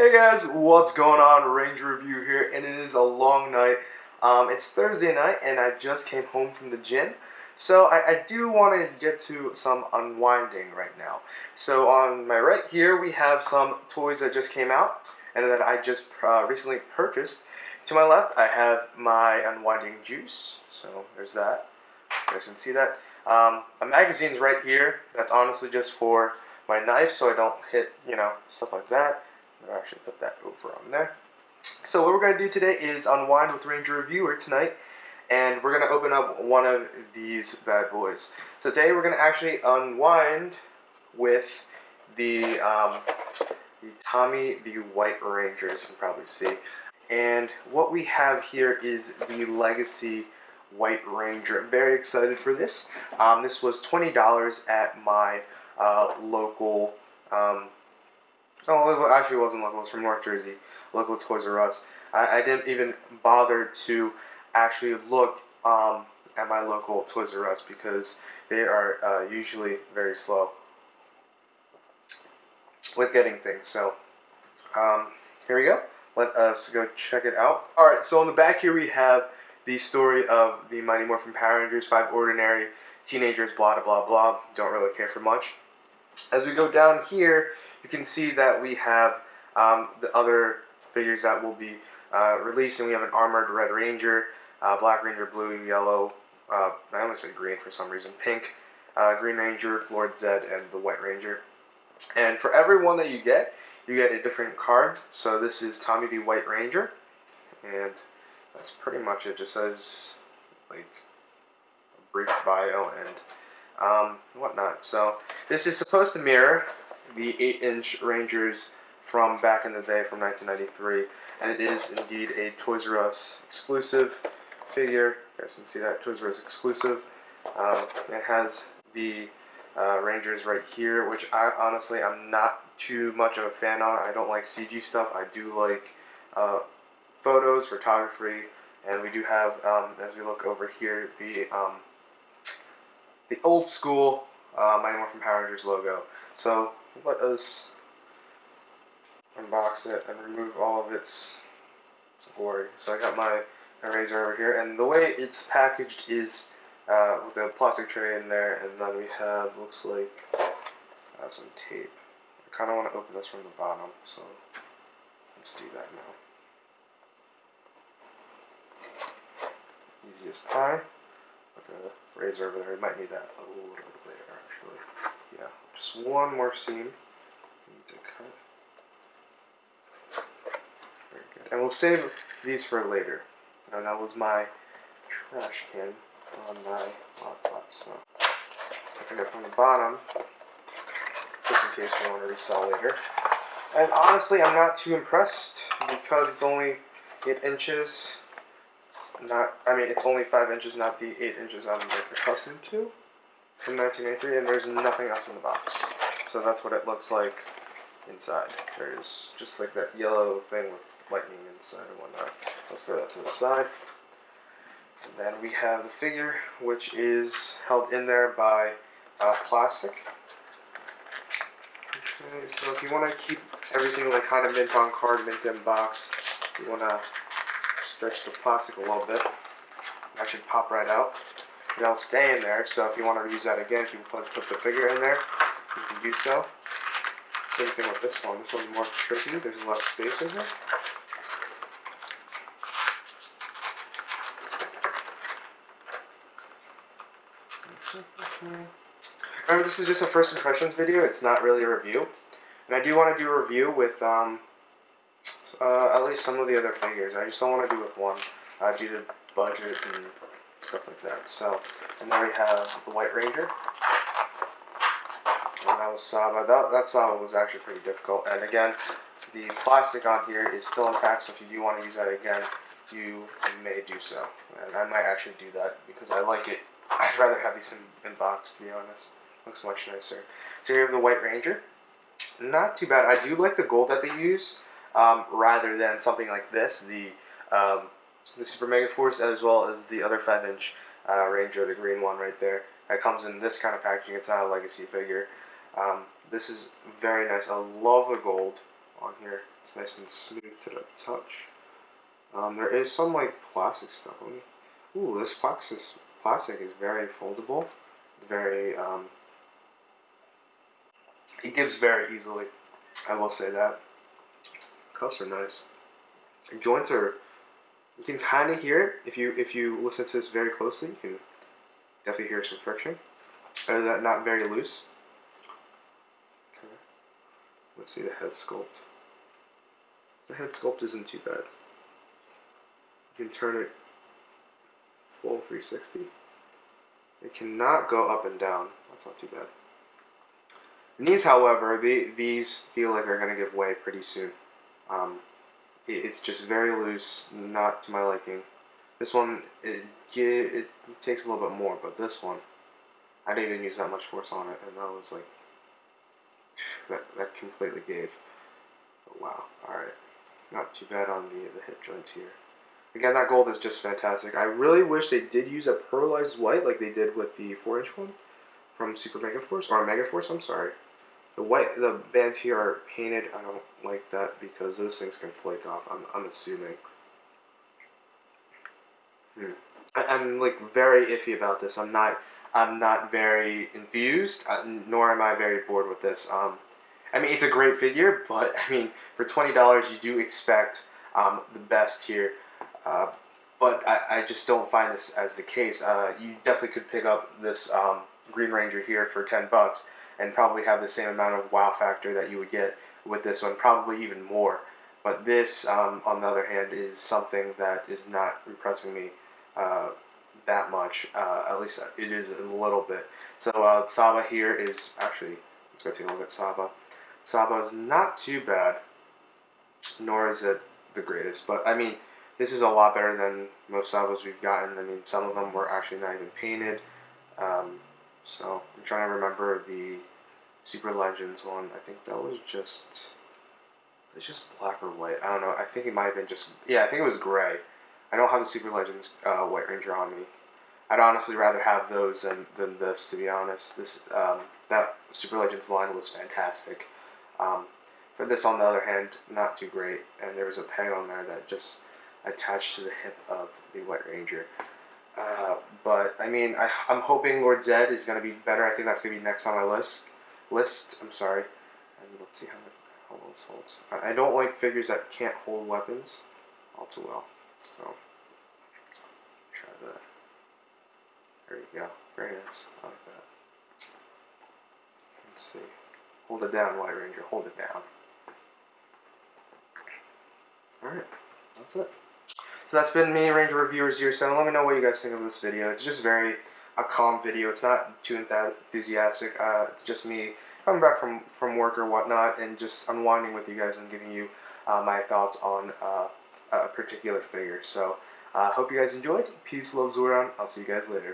Hey guys, what's going on? Ranger Review here, and it is a long night. It's Thursday night, and I just came home from the gym, so I do want to get to some unwinding right now. So on my right here, we have some toys that just came out, and that I just recently purchased. To my left, I have my unwinding juice, so there's that. You guys can see that. A magazine's right here. That's honestly just for my knife, so I don't hit, stuff like that. I'll actually put that over on there. So what we're going to do today is unwind with Ranger Reviewer tonight, and we're going to open up one of these bad boys. So today we're going to actually unwind with the Tommy the White Ranger, as you can probably see. And what we have here is the Legacy White Ranger. I'm very excited for this. This was $20 at my local. Oh, actually, it wasn't local. It was from North Jersey, local Toys R Us. I didn't even bother to actually look at my local Toys R Us because they are usually very slow with getting things. So here we go. Let us go check it out. Alright, so on the back here we have the story of the Mighty Morphin Power Rangers, 5 ordinary teenagers, blah, blah, blah. Don't really care for much. As we go down here, you can see that we have the other figures that will be released, and we have an Armored Red Ranger, Black Ranger, Blue, Yellow, I almost said green for some reason, Pink, Green Ranger, Lord Zed, and the White Ranger. And for every one that you get a different card. So this is Tommy the White Ranger, and that's pretty much it. Just says like a brief bio and whatnot. So this is supposed to mirror the 8-inch Rangers from back in the day, from 1993, and it is indeed a Toys R Us exclusive figure. You guys can see that, Toys R Us exclusive. It has the Rangers right here, which I'm not too much of a fan on. I don't like CG stuff. I do like photos, photography, and we do have, as we look over here, the old school Mighty Morphin Power Rangers logo. So let us unbox it and remove all of its glory. So I got my eraser over here, and the way it's packaged is with a plastic tray in there, and then we have, looks like, some tape. I kind of want to open this from the bottom, so let's do that now. Easy as pie. With a razor over there. We might need that a little bit later, actually. Yeah, just one more seam. We need to cut. Very good. And we'll save these for later. And that was my trash can on my laptop, so open it from the bottom, just in case we want to resell later. And honestly, I'm not too impressed because it's only 8 inches. It's only 5 inches, not the 8 inches I'm accustomed to from 1983, and there's nothing else in the box. So that's what it looks like inside. There's just like that yellow thing with lightning inside and whatnot. Let's throw that to the side. And then we have the figure, which is held in there by plastic. Okay, so if you want to keep everything like kind of mint on card, mint in box, you want to stretch the plastic a little bit. That should pop right out. That'll stay in there, so if you want to reuse that again, if you put the figure in there, you can do so. Same thing with this one. This one's more tricky. There's less space in here. Remember, this is just a first impressions video. It's not really a review. And I do want to do a review with at least some of the other figures. I just don't want to do with one due to budget and stuff like that. So, and then we have the White Ranger. And that was Saba. That Saba was actually pretty difficult. And again, the plastic on here is still intact, so if you do want to use that again, you may do so. And I might actually do that because I like it. I'd rather have these in box, to be honest. Looks much nicer. So here we have the White Ranger. Not too bad. I do like the gold that they use, rather than something like this, the Super Mega Force, as well as the other 5-inch Ranger, the green one right there. That comes in this kind of packaging. It's not a Legacy figure. This is very nice. I love the gold on here. It's nice and smooth to the touch. There is some like plastic stuff on it. Ooh, this plastic is very foldable. Very it gives very easily. I will say that. Cuffs are nice. The joints are. You can kind of hear it if you listen to this very closely. You can definitely hear some friction. That not very loose. Okay. Let's see the head sculpt. The head sculpt isn't too bad. You can turn it full 360. It cannot go up and down. That's not too bad. Knees, however, these feel like they're going to give way pretty soon. It's just very loose, not to my liking. This one, it takes a little bit more, but this one, I didn't even use that much force on it, and I was like, that completely gave. But wow, alright. Not too bad on the hip joints here. Again, that gold is just fantastic. I really wish they did use a pearlized white like they did with the 4-inch one from Super Mega Force, or Mega Force, I'm sorry. The bands here are painted. I don't like that because those things can flake off. I'm assuming. I'm like very iffy about this. I'm not very enthused, nor am I very bored with this. I mean, it's a great figure, but I mean, for $20, you do expect the best here. But I just don't find this as the case. You definitely could pick up this Green Ranger here for $10 and probably have the same amount of wow factor that you would get with this one, probably even more. But this, on the other hand, is something that is not impressing me that much. At least it is a little bit. So Saba here is actually, let's go take a look at Saba. Saba is not too bad, nor is it the greatest. But I mean, this is a lot better than most Sabas we've gotten. I mean, some of them were actually not even painted. So I'm trying to remember the Super Legends one. I think that was just black or white. I don't know. I think it might have been just, yeah, I think it was gray. I don't have the Super Legends White Ranger on me. I'd honestly rather have those than this, to be honest. That Super Legends line was fantastic. For this, on the other hand, not too great. And there was a peg on there that just attached to the hip of the White Ranger. But I mean, I'm hoping Lord Zed is going to be better. I think that's going to be next on my list. I'm sorry. And let's see how well this holds. I don't like figures that can't hold weapons all too well. So try that. There you go. Very nice. I like that. Let's see. Hold it down, White Ranger. Hold it down. Alright. That's it. So that's been me, Ranger Reviewer 07. Let me know what you guys think of this video. It's just a calm video. It's not too enthusiastic. It's just me coming back from work or whatnot and just unwinding with you guys and giving you my thoughts on a particular figure. So hope you guys enjoyed. Peace, love, Zordon. I'll see you guys later.